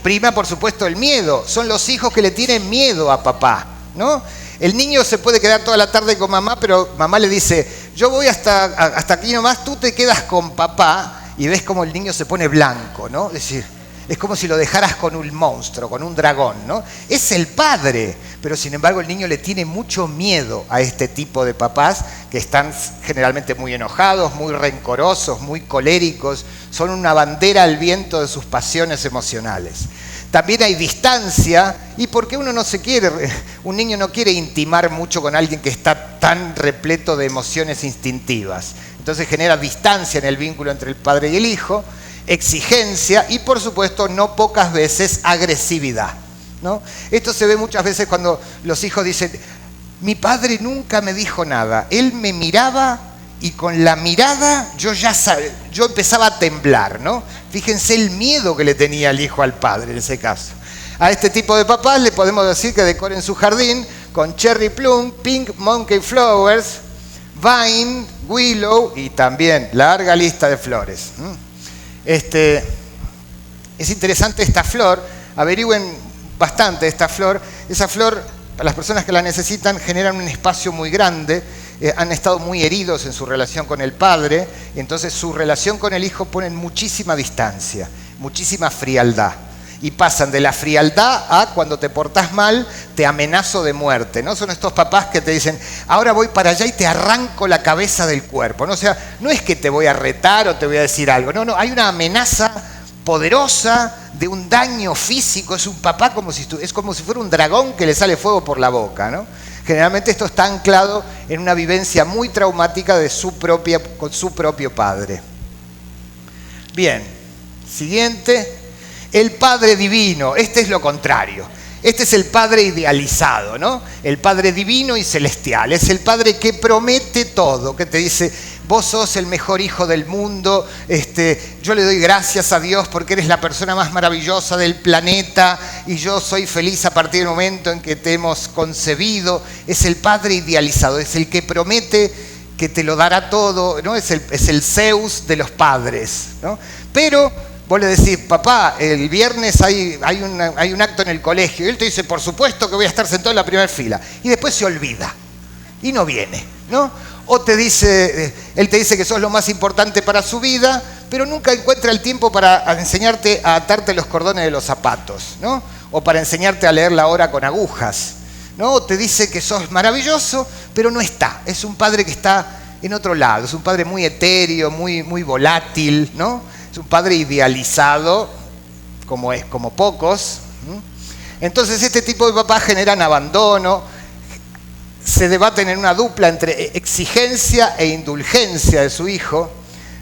prima por supuesto el miedo. Son los hijos que le tienen miedo a papá, ¿no? El niño se puede quedar toda la tarde con mamá, pero mamá le dice, yo voy hasta aquí nomás, tú te quedas con papá, y ves como el niño se pone blanco, ¿no? Es decir, es como si lo dejaras con un monstruo, con un dragón, ¿no? Es el padre, pero sin embargo el niño le tiene mucho miedo a este tipo de papás que están generalmente muy enojados, muy rencorosos, muy coléricos, son una bandera al viento de sus pasiones emocionales. También hay distancia, y porque un niño no quiere intimar mucho con alguien que está tan repleto de emociones instintivas. Entonces genera distancia en el vínculo entre el padre y el hijo, exigencia y por supuesto no pocas veces agresividad, ¿no? Esto se ve muchas veces cuando los hijos dicen, mi padre nunca me dijo nada, él me miraba y con la mirada yo empezaba a temblar, ¿no? Fíjense el miedo que le tenía el hijo al padre en ese caso. A este tipo de papás le podemos decir que decoren su jardín con cherry plum, pink monkey flowers, vine, willow y también larga lista de flores. Es interesante esta flor, averigüen bastante esta flor. Esa flor, para las personas que la necesitan, generan un espacio muy grande, han estado muy heridos en su relación con el padre, entonces su relación con el hijo ponen muchísima distancia, muchísima frialdad. Y pasan de la frialdad a cuando te portás mal, te amenazo de muerte, ¿no? Son estos papás que te dicen, ahora voy para allá y te arranco la cabeza del cuerpo, ¿no? O sea, no es que te voy a retar o te voy a decir algo, no, hay una amenaza poderosa de un daño físico, es un papá es como si fuera un dragón que le sale fuego por la boca, ¿no? Generalmente esto está anclado en una vivencia muy traumática con su propio padre. Bien, siguiente. El Padre Divino, este es lo contrario. Este es el Padre idealizado, ¿no? El Padre Divino y Celestial. Es el Padre que promete todo, que te dice, vos sos el mejor hijo del mundo, yo le doy gracias a Dios porque eres la persona más maravillosa del planeta y yo soy feliz a partir del momento en que te hemos concebido. Es el Padre idealizado, es el que promete que te lo dará todo, ¿no? Es el Zeus de los padres, ¿no? Pero vos le decís, papá, el viernes hay un acto en el colegio. Y él te dice, por supuesto que voy a estar sentado en la primera fila. Y después se olvida. Y no viene, ¿no? O él te dice que sos lo más importante para su vida, pero nunca encuentra el tiempo para enseñarte a atarte los cordones de los zapatos, ¿no? O para enseñarte a leer la hora con agujas, ¿no? O te dice que sos maravilloso, pero no está. Es un padre que está en otro lado. Es un padre muy etéreo, muy volátil, ¿no? Es un padre idealizado como pocos. Entonces este tipo de papás generan abandono, se debaten en una dupla entre exigencia e indulgencia de su hijo,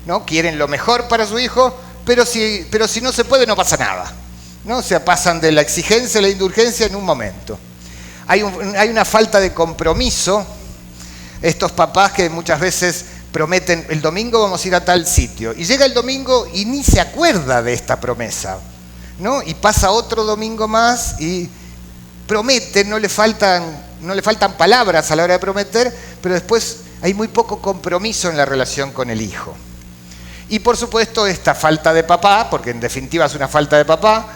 ¿no? Quieren lo mejor para su hijo, pero si no se puede, no pasa nada, ¿no? O sea, pasan de la exigencia a la indulgencia en un momento. Hay una falta de compromiso. Estos papás que muchas veces prometen, el domingo vamos a ir a tal sitio, y llega el domingo y ni se acuerda de esta promesa, ¿no? Y pasa otro domingo más y prometen, no le faltan palabras a la hora de prometer, pero después hay muy poco compromiso en la relación con el hijo. Y por supuesto esta falta de papá, porque en definitiva es una falta de papá,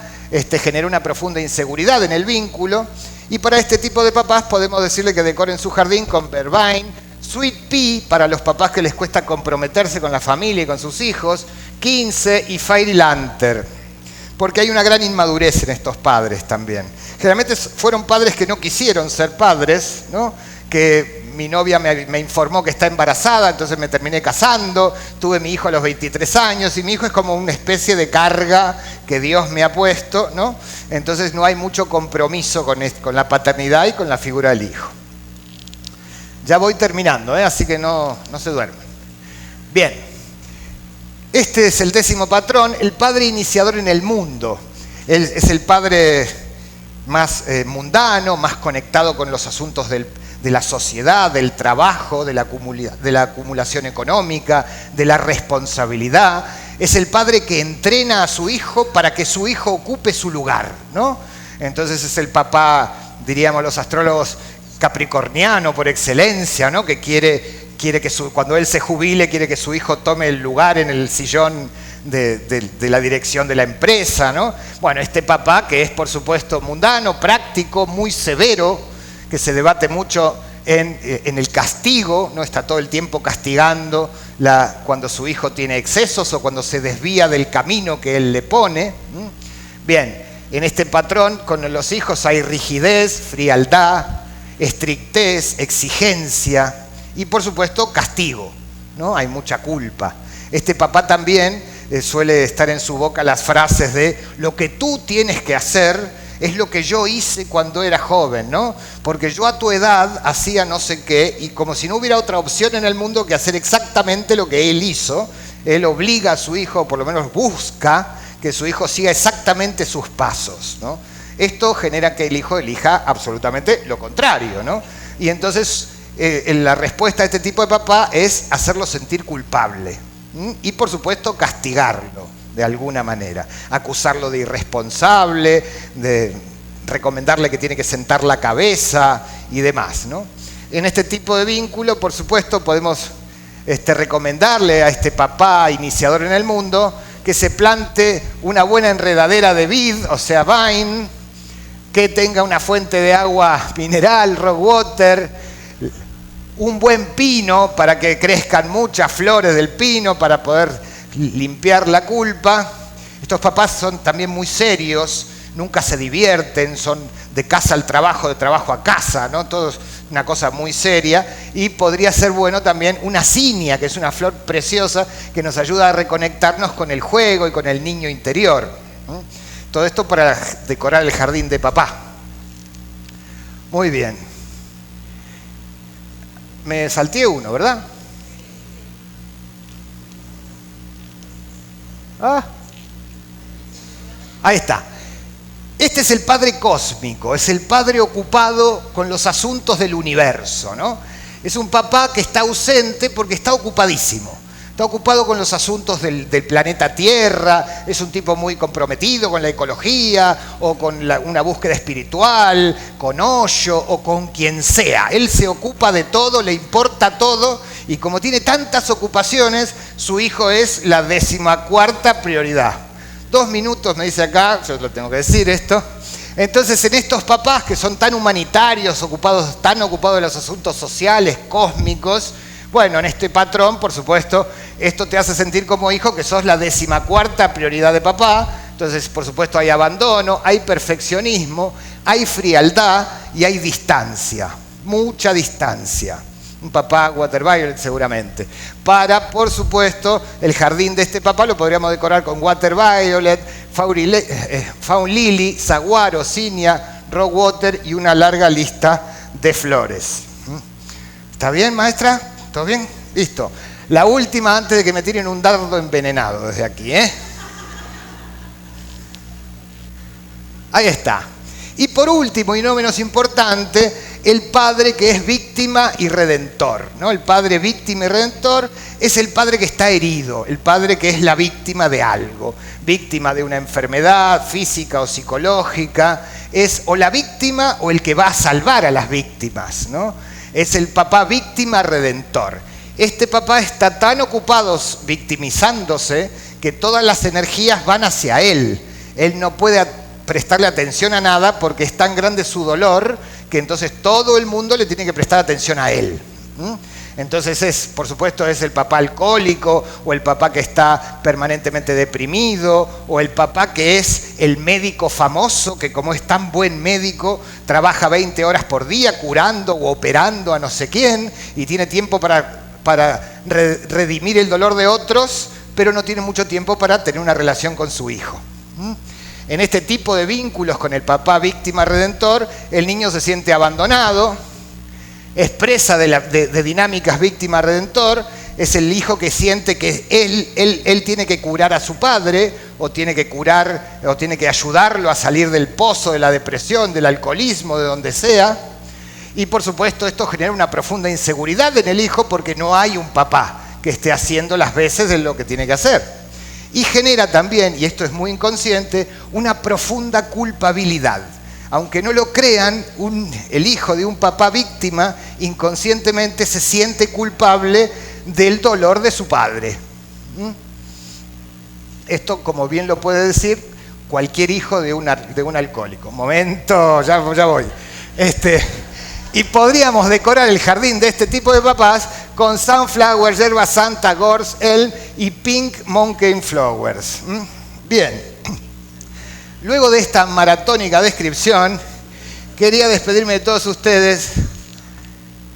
genera una profunda inseguridad en el vínculo, y para este tipo de papás podemos decirle que decoren su jardín con Vervain, Sweet Pea para los papás que les cuesta comprometerse con la familia y con sus hijos, 15 y Fairy Lantern, porque hay una gran inmadurez en estos padres también. Generalmente fueron padres que no quisieron ser padres, ¿no? Que mi novia me informó que está embarazada, entonces me terminé casando, tuve mi hijo a los 23 años y mi hijo es como una especie de carga que Dios me ha puesto, ¿no? Entonces no hay mucho compromiso con la paternidad y con la figura del hijo. Ya voy terminando, así que no se duermen. Bien, este es el 10º patrón, el padre iniciador en el mundo. Él es el padre más mundano, más conectado con los asuntos de la sociedad, del trabajo, de la acumulación económica, de la responsabilidad. Es el padre que entrena a su hijo para que su hijo ocupe su lugar, ¿no? Entonces es el papá, diríamos los astrólogos, capricorniano por excelencia, ¿no? Que quiere que cuando él se jubile, quiere que su hijo tome el lugar en el sillón de la dirección de la empresa, ¿no? Bueno, este papá que es por supuesto mundano, práctico, muy severo, que se debate mucho en el castigo, ¿no? Está todo el tiempo castigando cuando su hijo tiene excesos o cuando se desvía del camino que él le pone. Bien, en este patrón con los hijos hay rigidez, frialdad, estrictez, exigencia y por supuesto castigo, ¿no? Hay mucha culpa. Este papá también suele estar en su boca las frases de lo que tú tienes que hacer es lo que yo hice cuando era joven, ¿no? Porque yo a tu edad hacía no sé qué y como si no hubiera otra opción en el mundo que hacer exactamente lo que él hizo, él obliga a su hijo, o por lo menos busca que su hijo siga exactamente sus pasos, ¿no? Esto genera que el hijo elija absolutamente lo contrario, ¿no? Y entonces la respuesta a este tipo de papá es hacerlo sentir culpable y por supuesto castigarlo de alguna manera, acusarlo de irresponsable, de recomendarle que tiene que sentar la cabeza y demás, ¿no? En este tipo de vínculo, por supuesto, podemos recomendarle a este papá iniciador en el mundo que se plante una buena enredadera de vid, o sea, vine, que tenga una fuente de agua mineral, rock water, un buen pino para que crezcan muchas flores del pino para poder limpiar la culpa. Estos papás son también muy serios, nunca se divierten, son de casa al trabajo, de trabajo a casa, ¿no? Todo es una cosa muy seria. Y podría ser bueno también una cinia, que es una flor preciosa que nos ayuda a reconectarnos con el juego y con el niño interior, ¿no? Todo esto para decorar el jardín de papá. Muy bien. Me salté uno, ¿verdad? Ahí está. Este es el padre cósmico, es el padre ocupado con los asuntos del universo, ¿no? Es un papá que está ausente porque está ocupadísimo. Está ocupado con los asuntos del planeta Tierra, es un tipo muy comprometido con la ecología o con una búsqueda espiritual, con Osho o con quien sea. Él se ocupa de todo, le importa todo y como tiene tantas ocupaciones, su hijo es la 14ª prioridad. 2 minutos, me dice acá, yo lo tengo que decir esto. Entonces, en estos papás que son tan humanitarios, tan ocupados de los asuntos sociales, cósmicos, bueno, en este patrón, por supuesto, esto te hace sentir como hijo que sos la 14ª prioridad de papá. Entonces, por supuesto, hay abandono, hay perfeccionismo, hay frialdad y hay distancia, mucha distancia. Un papá Water Violet seguramente. Por supuesto, el jardín de este papá lo podríamos decorar con Water Violet, Fawn Lily, Saguaro, Zinnia, Rosewater y una larga lista de flores. ¿Está bien, maestra? ¿Todo bien? Listo. La última antes de que me tiren un dardo envenenado desde aquí, ¿eh? Ahí está. Y por último, y no menos importante, el padre que es víctima y redentor, ¿no? El padre víctima y redentor es el padre que está herido, el padre que es la víctima de algo, víctima de una enfermedad física o psicológica, es o la víctima o el que va a salvar a las víctimas, ¿no? Es el papá víctima redentor. Este papá está tan ocupado victimizándose que todas las energías van hacia él. Él no puede prestarle atención a nada porque es tan grande su dolor que entonces todo el mundo le tiene que prestar atención a él. Entonces por supuesto, es el papá alcohólico o el papá que está permanentemente deprimido o el papá que es el médico famoso que como es tan buen médico trabaja 20 horas por día curando o operando a no sé quién y tiene tiempo para redimir el dolor de otros, pero no tiene mucho tiempo para tener una relación con su hijo. En este tipo de vínculos con el papá víctima redentor, el niño se siente abandonado, es presa de dinámicas víctima redentor, es el hijo que siente que él tiene que curar a su padre o tiene que ayudarlo a salir del pozo de la depresión, del alcoholismo, de donde sea. Y por supuesto esto genera una profunda inseguridad en el hijo porque no hay un papá que esté haciendo las veces de lo que tiene que hacer. Y genera también, y esto es muy inconsciente, una profunda culpabilidad. Aunque no lo crean, el hijo de un papá víctima inconscientemente se siente culpable del dolor de su padre. Esto, como bien lo puede decir cualquier hijo de un alcohólico. Momento, ya voy. Y podríamos decorar el jardín de este tipo de papás con Sunflower, Yerba Santa, Gorse, Elm y Pink Monkey Flowers. Bien. Luego de esta maratónica descripción, quería despedirme de todos ustedes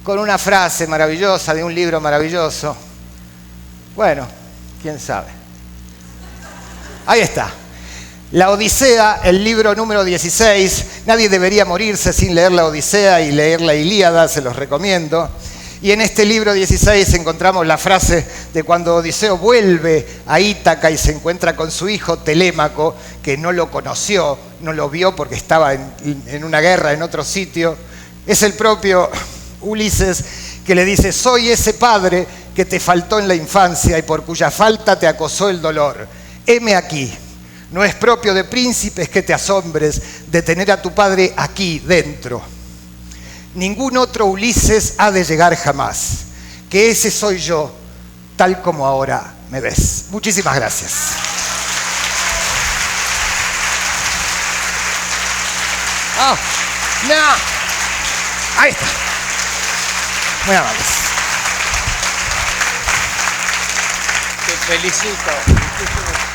con una frase maravillosa de un libro maravilloso. Bueno, quién sabe. Ahí está. La Odisea, el libro número 16. Nadie debería morirse sin leer la Odisea y leer la Ilíada, se los recomiendo. Y en este libro 16 encontramos la frase de cuando Odiseo vuelve a Ítaca y se encuentra con su hijo Telémaco, que no lo conoció, no lo vio porque estaba en una guerra en otro sitio. Es el propio Ulises que le dice: soy ese padre que te faltó en la infancia y por cuya falta te acosó el dolor. Heme aquí. No es propio de príncipes que te asombres de tener a tu padre aquí dentro. Ningún otro Ulises ha de llegar jamás. Que ese soy yo, tal como ahora me ves. Muchísimas gracias. Oh, no. Ahí está. Muy amables. Te felicito.